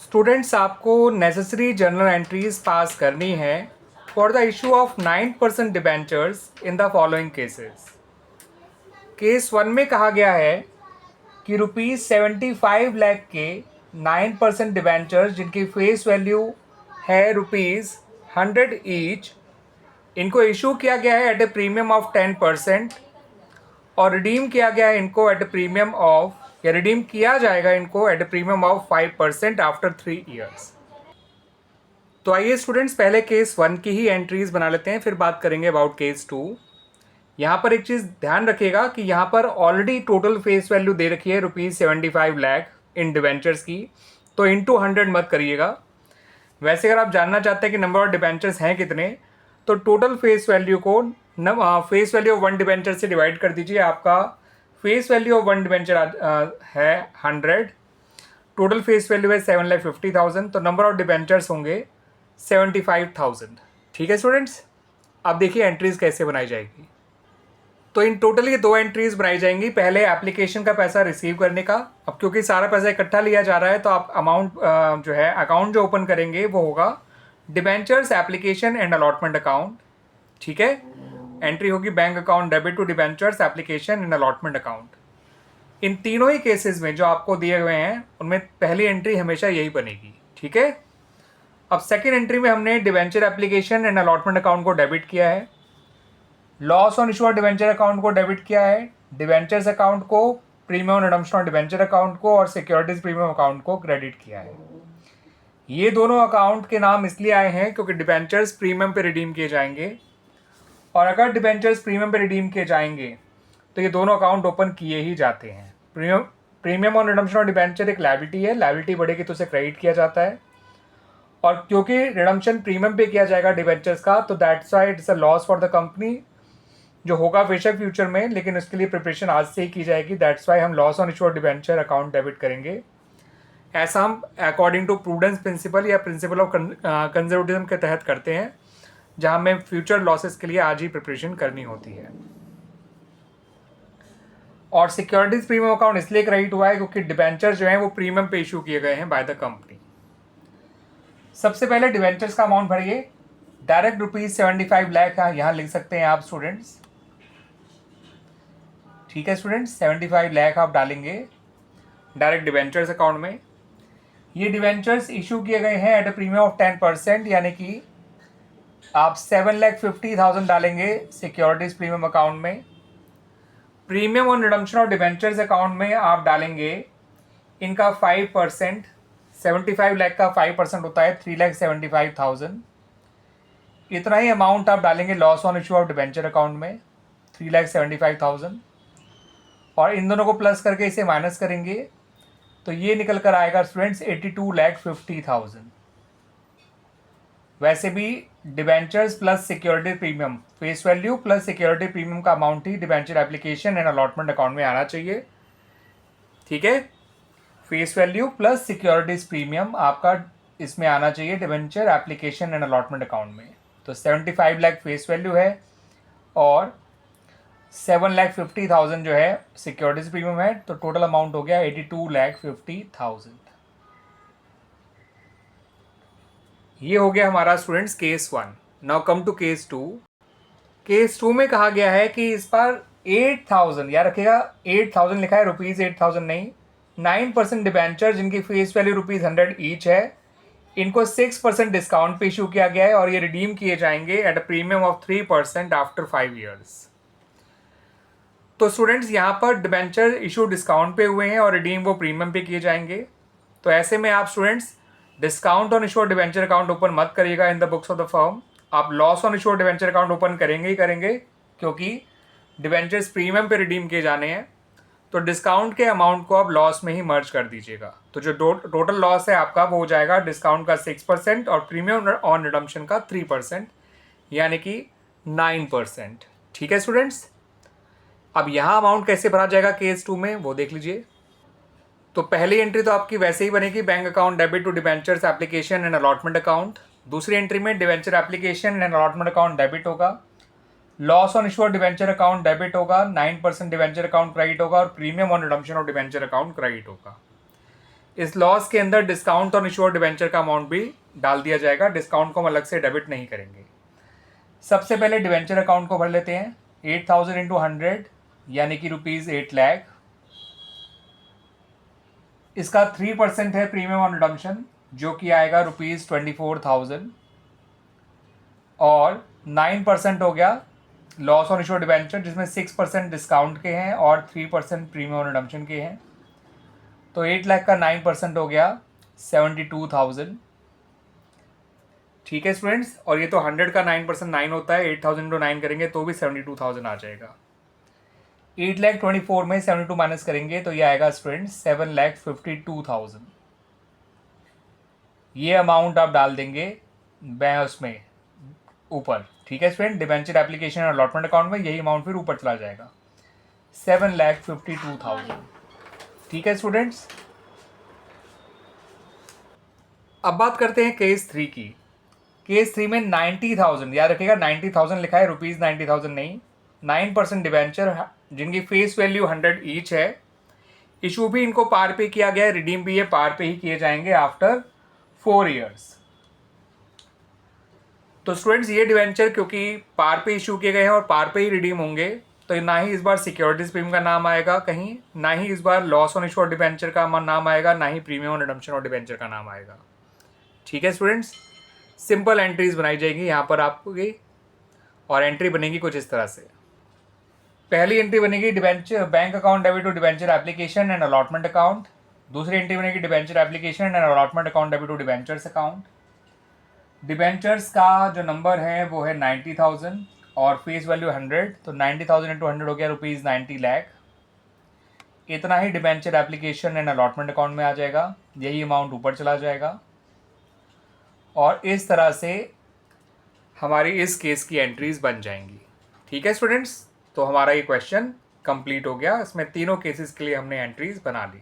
Students, आपको necessary journal entries pass करनी है for the issue of 9% debentures in the following cases. Case 1 में कहा गया है कि ₹75 लाख के 9% डिबेंचर्स जिनकी फेस वैल्यू है ₹100 ईच, इनको इशू किया गया है एट ए प्रीमियम ऑफ 10% और रिडीम किया गया है इनको एट ए प्रीमियम ऑफ, या रिडीम किया जाएगा इनको at a premium of 5% after 3 years. तो आइए स्टूडेंट्स, पहले केस 1 की ही एंट्रीज बना लेते हैं, फिर बात करेंगे अबाउट केस 2। यहाँ पर एक चीज़ ध्यान रखिएगा कि यहाँ पर ऑलरेडी टोटल फेस वैल्यू दे रखी है ₹75 लाख इन डिबेंचर्स की, तो इंटू 100 मत करिएगा। वैसे अगर आप जानना चाहते हैं कि नंबर ऑफ डिबेंचर्स हैं कितने, तो टोटल फेस वैल्यू को फेस वैल्यू ऑफ 1 डिबेंचर से डिवाइड कर दीजिए। आपका फेस वैल्यू ऑफ 1 डिबेंचर है 100, टोटल फेस वैल्यू है 7,50,000, तो नंबर ऑफ डिबेंचर्स होंगे 75,000। ठीक है स्टूडेंट्स, अब देखिए एंट्रीज कैसे बनाई जाएगी। तो इन टोटल ये 2 एंट्रीज बनाई जाएंगी। पहले एप्लीकेशन का पैसा रिसीव करने का। अब क्योंकि सारा पैसा इकट्ठा लिया जा रहा है, तो आप अमाउंट जो है अकाउंट जो ओपन करेंगे वो होगा debentures application and allotment account. ठीक है, एंट्री होगी bank account debit to debentures application and allotment account. इन तीनों ही केसेस में जो आपको दिए हुए हैं उनमें पहली एंट्री हमेशा यही बनेगी। ठीक है, अब सेकेंड एंट्री में हमने debenture application and allotment account को डेबिट किया है, loss on issue debenture account को डेबिट किया है, डिबेंचर्स अकाउंट को, premium redemption on debenture account को और सिक्योरिटीज प्रीमियम अकाउंट को क्रेडिट किया है। ये दोनों अकाउंट के नाम इसलिए आए हैं क्योंकि डिबेंचर्स प्रीमियम पे रिडीम किए जाएंगे, और अगर डिबेंचर्स प्रीमियम पे रिडीम किए जाएंगे तो ये दोनों अकाउंट ओपन किए ही जाते हैं। Premium on redemption on debenture एक लायबिलिटी है, लायबिलिटी बढ़ेगी तो उसे क्रेडिट किया जाता है, और क्योंकि रिडम्पशन प्रीमियम पे किया जाएगा डिबेंचर्स का, तो that's why it's a loss for the company, जो होगा बेशक फ्यूचर में, लेकिन उसके लिए प्रिपरेशन आज से ही की जाएगी। दैट्स वाई हम loss on issue debenture account debit करेंगे। ऐसा हम अकॉर्डिंग टू प्रूडेंस प्रिंसिपल या प्रिंसिपल ऑफ कंजर्वेटिज्म के तहत करते हैं, जहां हमें फ्यूचर लॉसेस के लिए आज ही प्रिपरेशन करनी होती है। और सिक्योरिटीज प्रीमियम अकाउंट इसलिए क्रेडिट हुआ है क्योंकि डिबेंचर जो है वो प्रीमियम पे इशू किए गए हैं बाय द कंपनी। सबसे पहले डिबेंचर्स का अमाउंट भरिए। डायरेक्ट ₹75 लाख यहाँ लिख सकते हैं आप स्टूडेंट्स। ठीक है स्टूडेंट्स, 75 लाख आप डालेंगे डायरेक्ट डिबेंचर्स अकाउंट में। ये डिबेंचर्स इशू किए गए हैं एट ए प्रीमियम ऑफ 10%, यानी कि आप 7,50,000 डालेंगे सिक्योरिटीज प्रीमियम अकाउंट में। Premium on redemption of debentures account में आप डालेंगे इनका 5%। 75 लाख का 5% होता है 3,75,000। इतना ही अमाउंट आप डालेंगे loss on issue of debenture account में 3,75,000, और इन दोनों को प्लस करके इसे माइनस करेंगे तो ये निकल कर आएगा स्टूडेंट्स 82,50,000। वैसे भी debentures plus security premium, face value plus security premium का अमाउंट ही debenture application and allotment account में आना चाहिए। ठीक है, face value plus securities premium आपका इसमें आना चाहिए debenture application and allotment account में। तो 75 लाख फेस वैल्यू है और 7,50,000 जो है सिक्योरिटीज प्रीमियम है, तो टोटल अमाउंट हो गया 82,50,000। ये हो गया हमारा students case 1। Now come to case 2। Case 2 में कहा गया है कि इस बार 8,000, याद रखिएगा 8,000 लिखा है, ₹8,000 नहीं, 9% डिबेंचर जिनकी फेस वैल्यू ₹100 ईच है, इनको 6% डिस्काउंट पे इशू किया गया है और ये रिडीम किए जाएंगे at a premium of 3% after 5 years. तो स्टूडेंट्स, यहाँ पर डिबेंचर इशू डिस्काउंट पे हुए हैं और रिडीम वो प्रीमियम पे किए जाएंगे। तो ऐसे में आप students discount on issue debenture account open मत करिएगा in the books of the firm. आप loss on issue debenture account open करेंगे ही करेंगे, क्योंकि डिबेंचर्स प्रीमियम पे रिडीम किए जाने हैं। तो डिस्काउंट के अमाउंट को आप लॉस में ही मर्ज कर दीजिएगा। तो जो टोटल लॉस है आपका वो हो जाएगा डिस्काउंट का 6% और प्रीमियम ऑन रिडम्पशन का 3%, यानी कि 9%। ठीक है स्टूडेंट्स, अब यहाँ अमाउंट कैसे भरा जाएगा केस 2 में वो देख लीजिए। तो पहली एंट्री तो आपकी वैसे ही बनेगी, bank account debit to debentures application and allotment account. दूसरी एंट्री में debenture application and allotment account debit होगा, loss on issue debenture account debit होगा, 9% डिबेंचर अकाउंट क्रेडिट होगा और premium on redemption of debenture account credit होगा। इस loss के अंदर डिस्काउंट ऑन इश्यूड डिबेंचर का अमाउंट भी डाल दिया जाएगा, डिस्काउंट को हम अलग से डेबिट नहीं करेंगे। सबसे पहले डिबेंचर अकाउंट को भर लेते हैं। 8,000 इंटू 100 यानी कि ₹8 लाख। इसका 3% है प्रीमियम ऑन रिडम्पशन, जो कि आएगा ₹24,000, और 9% हो गया लॉस ऑन इश्यूड डिबेंचर, जिसमें 6% डिस्काउंट के हैं और 3% प्रीमियम ऑन रिडम्पशन के हैं। तो 8 लाख का 9% हो गया 72,000। ठीक है स्टूडेंट्स, और ये तो 100 का 9% 9 होता है, 8,000 इंटू 9 करेंगे तो भी 72,000 आ जाएगा। 8,24,000 में 72 माइनस करेंगे तो ये आएगा स्टूडेंट्स 7,52,000। ये अमाउंट आप डाल देंगे उसमें ऊपर। ठीक है स्टूडेंट, डिबेंचर एप्लीकेशन और अलॉटमेंट अकाउंट में यही अमाउंट फिर ऊपर चला जाएगा, 7,52,000। ठीक है स्टूडेंट्स, अब बात करते हैं केस 3 की। केस 3 में 90,000, याद रखिएगा 90,000 लिखा है, ₹90,000 नहीं। 9% डिबेंचर जिनकी फेस वैल्यू 100 ईच है। इशू भी इनको पार पे किया गया है, रिडीम भी ये पार पे ही किए जाएंगे आफ्टर 4 ईयर्स। तो स्टूडेंट्स ये डिवेंचर क्योंकि पार पे इशू किए गए हैं और पार पे ही रिडीम होंगे, तो ना ही इस बार सिक्योरिटीज प्रीमियम का नाम आएगा कहीं, ना ही इस बार लॉस ऑन इशू और डिवेंचर का नाम आएगा, ना ही प्रीमियम ऑन रिडम्पशन और डिवेंचर का नाम आएगा। ठीक है स्टूडेंट्स, सिंपल एंट्रीज बनाई जाएगी यहाँ पर आपकी, और एंट्री बनेगी कुछ इस तरह से। पहली एंट्री बनेगी debenture bank account debit to debenture application and allotment account. दूसरी एंट्री बनेगी debenture application and allotment account debit to debentures account. Debentures का जो नंबर है वो है 90,000 और फेस वैल्यू 100, तो 90,000 इंटू 100 हो गया ₹90 लाख। इतना ही debenture application and allotment account में आ जाएगा, यही अमाउंट ऊपर चला जाएगा, और इस तरह से हमारी इस केस की एंट्रीज बन जाएंगी। ठीक है स्टूडेंट्स, तो हमारा ये क्वेश्चन कंप्लीट हो गया, इसमें तीनों केसेस के लिए हमने एंट्रीज बना ली।